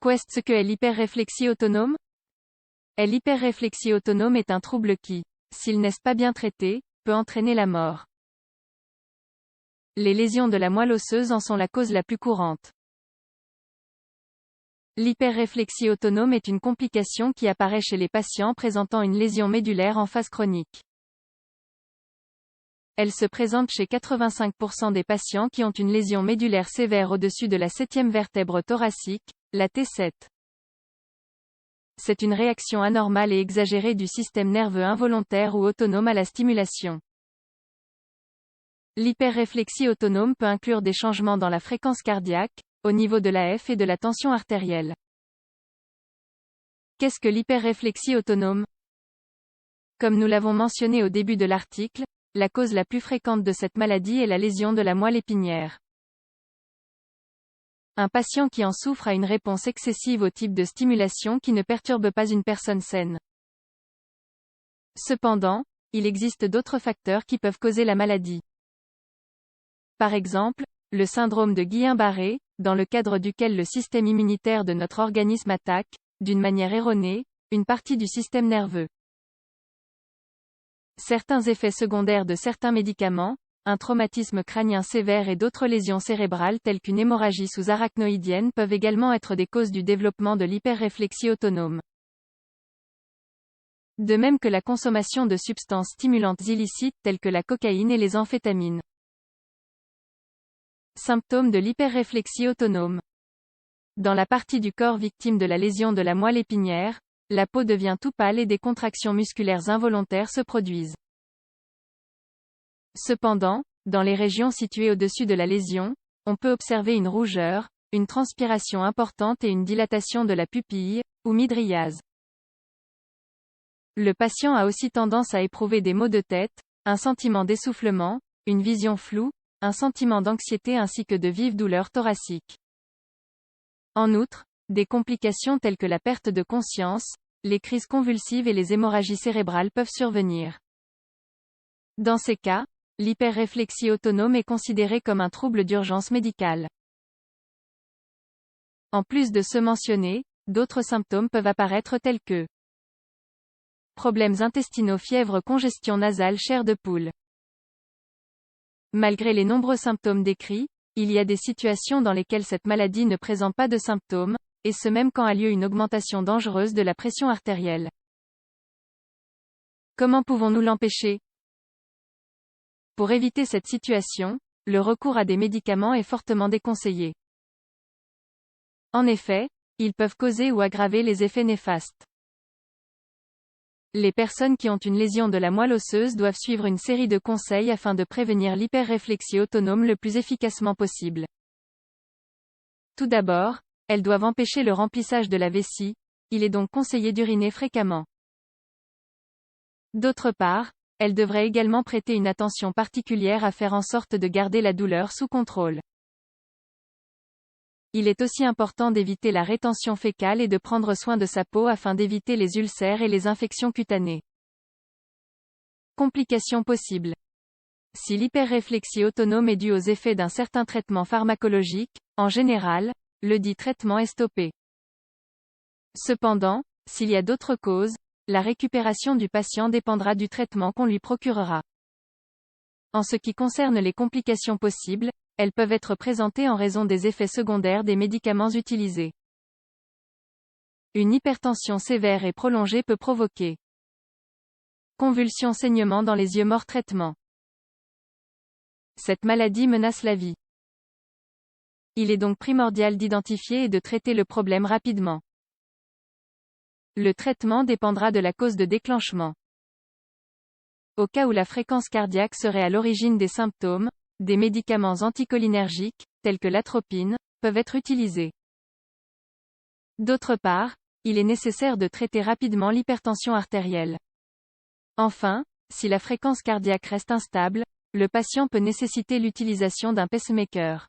Qu'est-ce que est l'hyperréflexie autonome? L'hyperréflexie autonome est un trouble qui, s'il n'est pas bien traité, peut entraîner la mort. Les lésions de la moelle osseuse en sont la cause la plus courante. L'hyperréflexie autonome est une complication qui apparaît chez les patients présentant une lésion médulaire en phase chronique. Elle se présente chez 85% des patients qui ont une lésion médulaire sévère au-dessus de la 7e vertèbre thoracique, la T7. C'est une réaction anormale et exagérée du système nerveux involontaire ou autonome à la stimulation. L'hyperréflexie autonome peut inclure des changements dans la fréquence cardiaque, au niveau de l'AF et de la tension artérielle. Qu'est-ce que l'hyperréflexie autonome? Comme nous l'avons mentionné au début de l'article, la cause la plus fréquente de cette maladie est la lésion de la moelle épinière. Un patient qui en souffre a une réponse excessive au type de stimulation qui ne perturbe pas une personne saine. Cependant, il existe d'autres facteurs qui peuvent causer la maladie. Par exemple, le syndrome de Guillain-Barré, dans le cadre duquel le système immunitaire de notre organisme attaque, d'une manière erronée, une partie du système nerveux. Certains effets secondaires de certains médicaments, un traumatisme crânien sévère et d'autres lésions cérébrales telles qu'une hémorragie sous-arachnoïdienne peuvent également être des causes du développement de l'hyperréflexie autonome. De même que la consommation de substances stimulantes illicites telles que la cocaïne et les amphétamines. Symptômes de l'hyperréflexie autonome. Dans la partie du corps victime de la lésion de la moelle épinière, la peau devient tout pâle et des contractions musculaires involontaires se produisent. Cependant, dans les régions situées au-dessus de la lésion, on peut observer une rougeur, une transpiration importante et une dilatation de la pupille, ou mydriase. Le patient a aussi tendance à éprouver des maux de tête, un sentiment d'essoufflement, une vision floue, un sentiment d'anxiété ainsi que de vives douleurs thoraciques. En outre, des complications telles que la perte de conscience, les crises convulsives et les hémorragies cérébrales peuvent survenir. Dans ces cas, l'hyperréflexie autonome est considérée comme un trouble d'urgence médicale. En plus de ceux mentionnés, d'autres symptômes peuvent apparaître tels que problèmes intestinaux, fièvre, congestion nasale, chair de poule. Malgré les nombreux symptômes décrits, il y a des situations dans lesquelles cette maladie ne présente pas de symptômes, et ce même quand a lieu une augmentation dangereuse de la pression artérielle. Comment pouvons-nous l'empêcher? Pour éviter cette situation, le recours à des médicaments est fortement déconseillé. En effet, ils peuvent causer ou aggraver les effets néfastes. Les personnes qui ont une lésion de la moelle osseuse doivent suivre une série de conseils afin de prévenir l'hyperréflexie autonome le plus efficacement possible. Tout d'abord, elles doivent empêcher le remplissage de la vessie, il est donc conseillé d'uriner fréquemment. D'autre part, elles devraient également prêter une attention particulière à faire en sorte de garder la douleur sous contrôle. Il est aussi important d'éviter la rétention fécale et de prendre soin de sa peau afin d'éviter les ulcères et les infections cutanées. Complications possibles. Si l'hyperréflexie autonome est due aux effets d'un certain traitement pharmacologique, en général, le dit traitement est stoppé. Cependant, s'il y a d'autres causes, la récupération du patient dépendra du traitement qu'on lui procurera. En ce qui concerne les complications possibles, elles peuvent être présentées en raison des effets secondaires des médicaments utilisés. Une hypertension sévère et prolongée peut provoquer convulsions, saignements dans les yeux, mort, traitement. Cette maladie menace la vie. Il est donc primordial d'identifier et de traiter le problème rapidement. Le traitement dépendra de la cause de déclenchement. Au cas où la fréquence cardiaque serait à l'origine des symptômes, des médicaments anticholinergiques, tels que l'atropine, peuvent être utilisés. D'autre part, il est nécessaire de traiter rapidement l'hypertension artérielle. Enfin, si la fréquence cardiaque reste instable, le patient peut nécessiter l'utilisation d'un pacemaker.